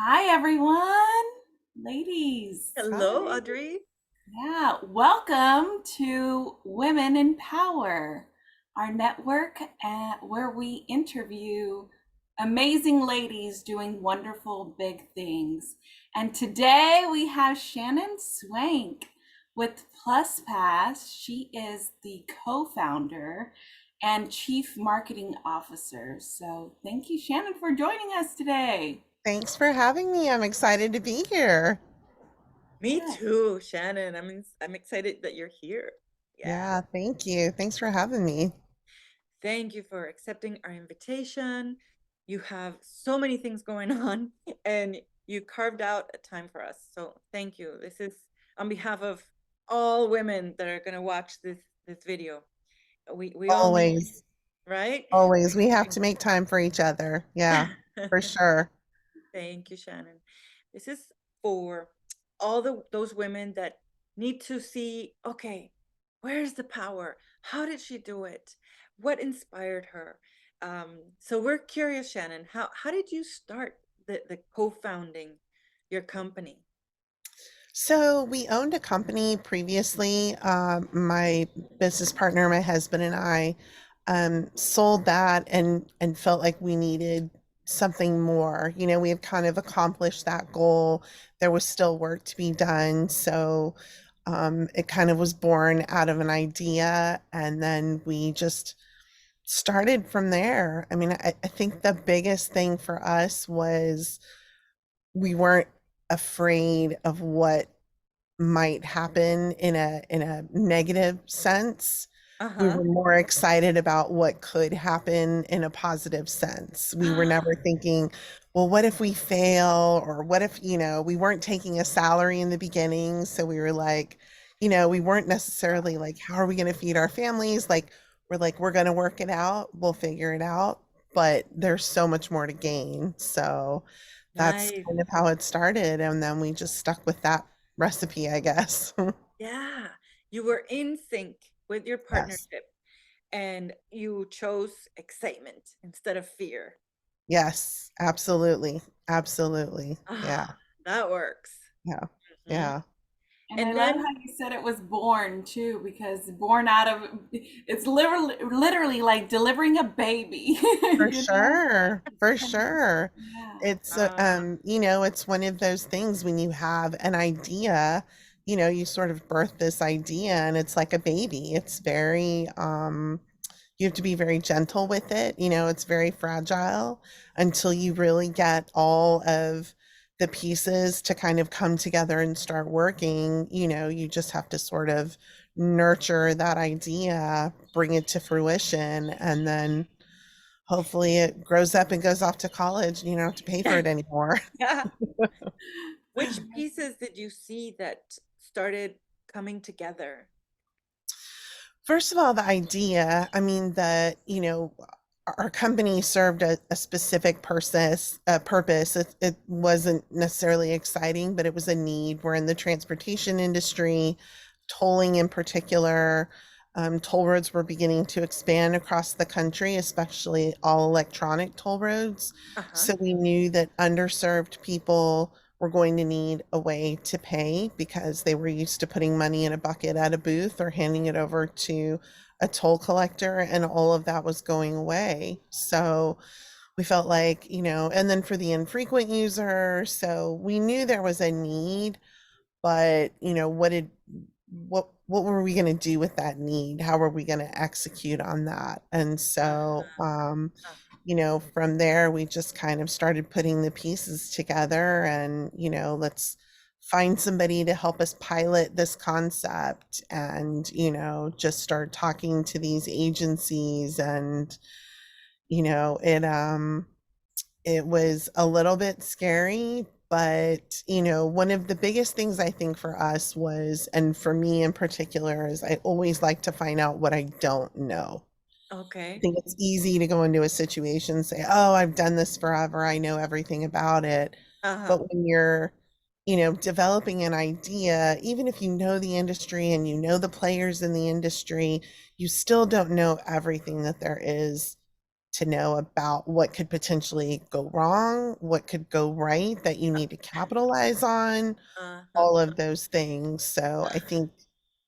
Hi, everyone. Ladies. Hello, Hi. Audrey. Yeah, welcome to Women in Power, our network where we interview amazing ladies doing wonderful big things. And today we have Shannon Swank with PlusPass. She is the co-founder and chief marketing officer. So thank you, Shannon, for joining us today. Thanks for having me. I'm excited to be here. Me Yes. too, Shannon. I'm excited that you're here. Yeah. Yeah, thank you. Thanks for having me. Thank you for accepting our invitation. You have so many things going on and you carved out a time for us. So thank you. This is on behalf of all women that are going to watch this video. We all need, Always, right? always. We have to make time for each other. Yeah, for sure. Thank you, Shannon. This is for all those women that need to see, okay, where's the power? How did she do it? What inspired her? So we're curious, Shannon, how did you start the co-founding your company? So we owned a company previously. My business partner, my husband, and I sold that and felt like we needed something more. We had kind of accomplished that goal. There was still work to be done, so it kind of was born out of an idea, and then we just started from there. I mean, I think the biggest thing for us was we weren't afraid of what might happen in a negative sense. We Uh-huh. were more excited about what could happen in a positive sense. We were never thinking, well, what if we fail? Or what if, we weren't taking a salary in the beginning. So we were like, we weren't necessarily like, how are we going to feed our families? Like, we're going to work it out. We'll figure it out. But there's so much more to gain. So that's Nice. kind of how it started. And then we just stuck with that recipe, I guess. Yeah. You were in sync with your Yes. partnership and you chose excitement instead of fear. Yes, absolutely. Absolutely. Yeah. Ah, that works. Yeah. Mhm. Yeah. And I And love then how you said it was born too, because born out of it's literally like delivering a baby, For you know? sure. For Kind of- sure. Yeah. It's uh, it's one of those things when you have an idea, you sort of birth this idea and it's like a baby. It's very you have to be very gentle with it. It's very fragile until you really get all of the pieces to kind of come together and start working. You just have to sort of nurture that idea, bring it to fruition, and then hopefully it grows up and goes off to college and you don't have to pay for it anymore. yeah. Which pieces did you see that started coming together? First of all, the idea, I mean, our company served a specific purpose. It wasn't necessarily exciting, but it was a need. We're in the transportation industry, tolling in particular. Toll roads were beginning to expand across the country, especially all electronic toll roads. Uh-huh. So we knew that underserved people were going to need a way to pay because they were used to putting money in a bucket at a booth or handing it over to a toll collector, and all of that was going away. So we felt like, and then for the infrequent user, so we knew there was a need, but what were we going to do with that need? How were we going to execute on that? And so Uh-huh. from there we just kind of started putting the pieces together, and let's find somebody to help us pilot this concept, and just start talking to these agencies. And it was a little bit scary, but one of the biggest things I think for us was, and for me in particular, is I always like to find out what I don't know. I Okay. think it's easy to go into a situation and say, oh, I've done this forever, I know everything about it. Uh-huh. But when you're, developing an idea, even if you know the industry and you know the players in the industry, you still don't know everything that there is to know about what could potentially go wrong, what could go right that you need to capitalize on, Uh-huh. all of those things. So I think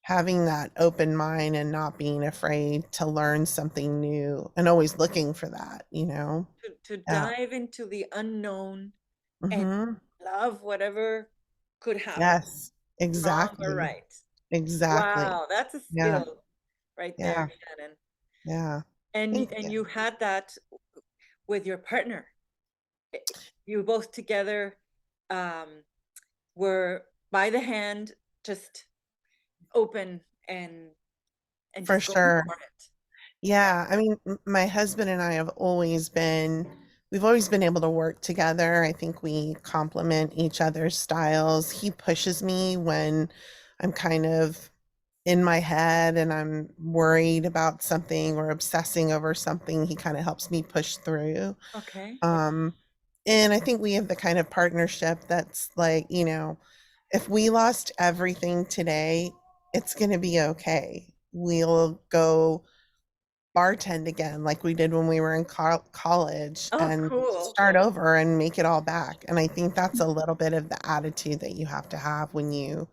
having that open mind and not being afraid to learn something new and always looking for that, you know? To Yeah. dive into the unknown and Hmm. love whatever could happen, Yes, wrong or exactly. right. Exactly. Wow, that's a Yeah. skill right there, Yeah. Shannon. Yeah. And Thank you. you had that with your partner. I- You both together um, were by the hand, just open and For just going sure. for it. Right. Yeah, I mean, my husband and I have always we've always been able to work together. I think we complement each other's styles. He pushes me when I'm kind of in my head and I'm worried about something or obsessing over something. He kind of helps me push through. Okay. Yeah. Um, and I think we have the kind of partnership that's like, if we lost everything today, it's going to be okay. We'll go bartend again like we did when we were in college Oh, and cool. start over and make it all back. And I think that's a little bit of the attitude that you have to have when you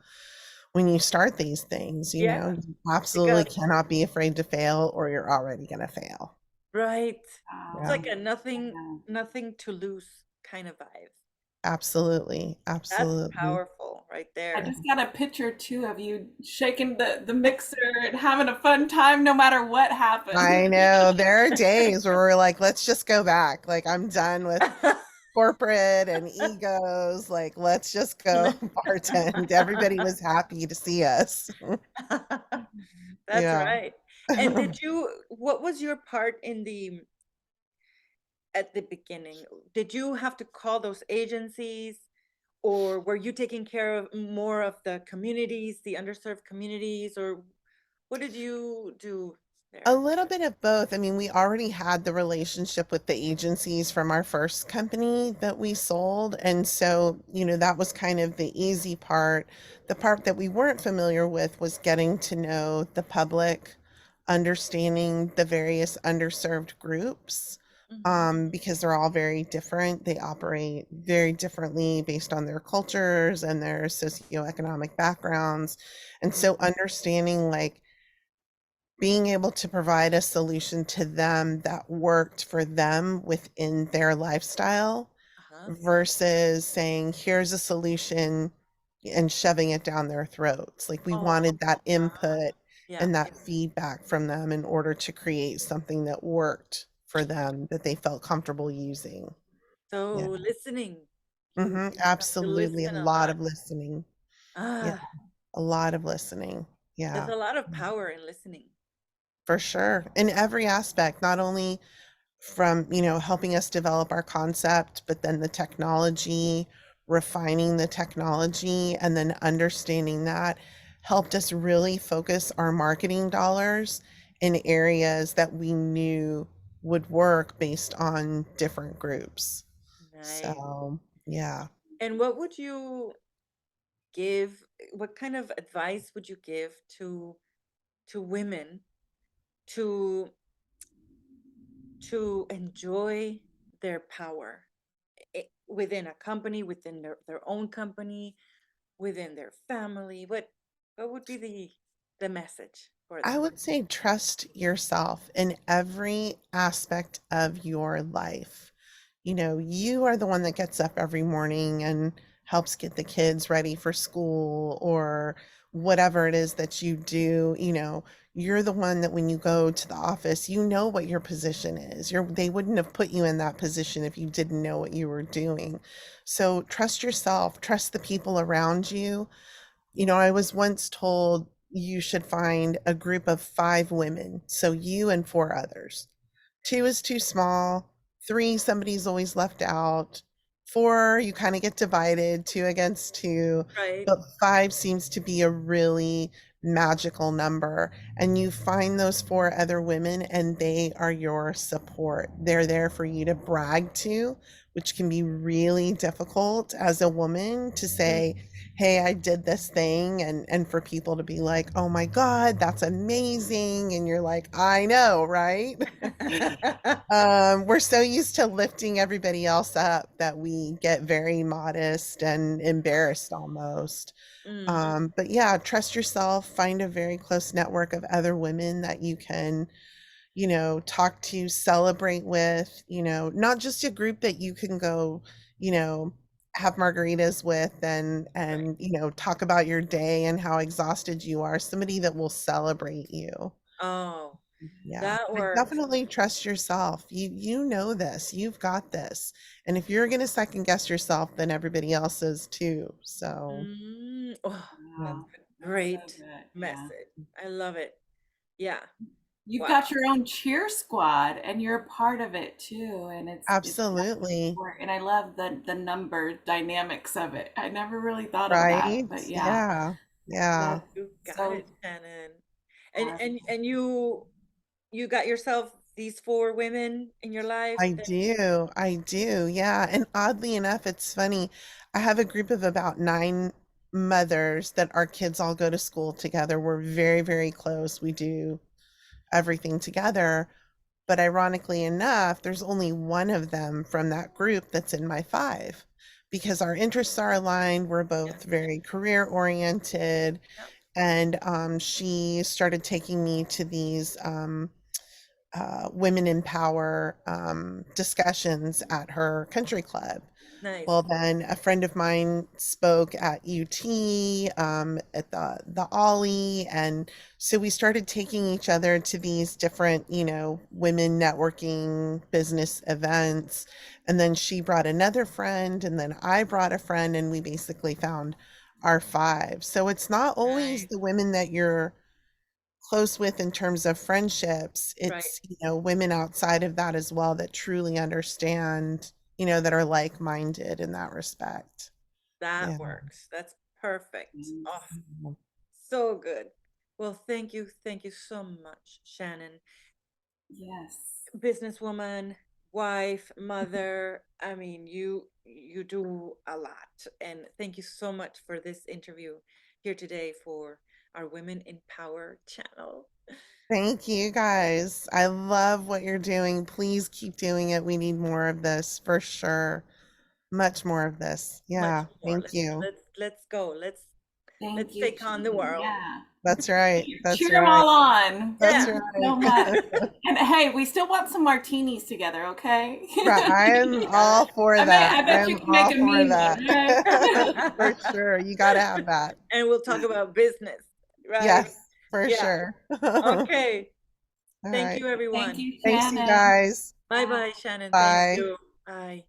start these things, Yeah, you absolutely because cannot be afraid to fail or you're already going to fail. right. It's Yeah, Wow. like a nothing Yeah. nothing to lose kind of vibe. absolutely. That's Absolutely. powerful right I there. just got a picture too of you shaking the mixer and having a fun time no matter what happens. I know there are days where we're like, let's just go back. Like, I'm done with corporate and egos. Like, let's just go bartend. Everybody was happy to see us. That's Yeah. right. And what was your part in the at the beginning? Did you have to call those agencies, or were you taking care of more of the communities, the underserved communities, or what did you do A there? little bit of both. I mean, we already had the relationship with the agencies from our first company that we sold. And so, that was kind of the easy part. The part that we weren't familiar with was getting to know the public, understanding the various underserved groups, Hmm. because they're all very different. They operate very differently based on their cultures and their socioeconomic backgrounds. And Hmm. so, understanding like, being able to provide a solution to them that worked for them within their lifestyle Uh-huh. versus saying, here's a solution and shoving it down their throats. Like we Oh, wanted that uh, input yeah. and that feedback from them in order to create something that worked for them that they felt comfortable using. Yeah. So listening, you Hmm. have to Absolutely. A listen a lot lot. of listening. Yeah. Ah, A lot of listening. there's Yeah. a lot of power in listening. For sure. In every aspect, not only from helping us develop our concept but then the technology, refining the technology and then understanding that helped us really focus our marketing dollars in areas that we knew would work based on different groups. Nice. So yeah, And what would you give, what kind of advice would you give to women to enjoy their power within a company, within their own company, within their family? What would be the message for I them? would say trust yourself in every aspect of your life. You are the one that gets up every morning and helps get the kids ready for school or whatever it is that you do. You're the one that when you go to the office, you know what your position is. They wouldn't have put you in that position if you didn't know what you were doing. So trust yourself, trust the people around you. I was once told you should find a group of 5 women, so you and 4 others. 2 is too small. 3, somebody's always left out. 4, you kind of get divided, 2 against 2. Right. But 5 seems to be a really magical number. And you find those 4 other women, and they are your support. They're there for you to brag to which can be really difficult as a woman to Mm. say, hey, I did this thing, and for people to be like, oh my God, that's amazing. And you're like, I know, right? We're so used to lifting everybody else up that we get very modest and embarrassed almost. Mhm. But yeah, trust yourself, find a very close network of other women that you can, talk to, celebrate with, not just a group that you can go, you know, have margaritas with Right. talk about your day and how exhausted you are, somebody that will celebrate you. Oh, Yeah, that but works. definitely trust yourself. You know this. You've got this. And if you're going to second guess yourself, then everybody else is too. So, Oh, yeah. Wow, that's a that's so great good. Yeah. message. I love it. Yeah. You've Wow. got your own cheer squad and you're a part of it too. And it's definitely Absolutely. important. And I love the number dynamics of it. I never really thought of that, Right? but yeah, Yeah. Yeah. that's You got so it, Shannon. And and powerful. and you got yourself these four women in your life I that do. I do. Yeah. And oddly enough, it's funny. I have a group of about 9 mothers that our kids all go to school together. We're very, very close. We do everything together. But ironically enough, there's only one of them from that group that's in my 5 because our interests are aligned. We're yeah, both very career oriented. yeah, And she started taking me to these women in power discussions at her country club. nice, Well, then a friend of mine spoke at UT, at the Ollie, and so we started taking each other to these different, women networking business events. And then she brought another friend, and then I brought a friend, and we basically found our 5. So it's not always nice, the women that you're close with in terms of friendships. right. It's, women outside of that as well that truly understand, that are like-minded in that respect. That Yeah. works. That's perfect. Oh, Mhm. so good. Well, thank you so much, Shannon. Yes. Businesswoman, wife, mother. I mean, you do a lot. And thank you so much for this interview here today for our Women in Power channel. Thank you guys. I love what you're doing. Please keep doing it. We need more of this for sure. Much more of this. Much Yeah. more. Thank you. Let's go. Thank Let's you, take on the Shannon. world. Yeah. That's right. That's Cheer them right. all on. That's Yeah. Thank you so right. much. And hey, we still want some martinis together, okay? Right. I'm Yeah. all for that. I bet you I'm can make all a for mean one, that. right? For sure. You got to have that. And we'll talk about business, right? Yes, for Yeah. sure. All Okay. Thank right. you, Thank everyone. you, Thanks, you Shannon. guys. Bye Bye. bye, Shannon. Thank Bye. you. Bye.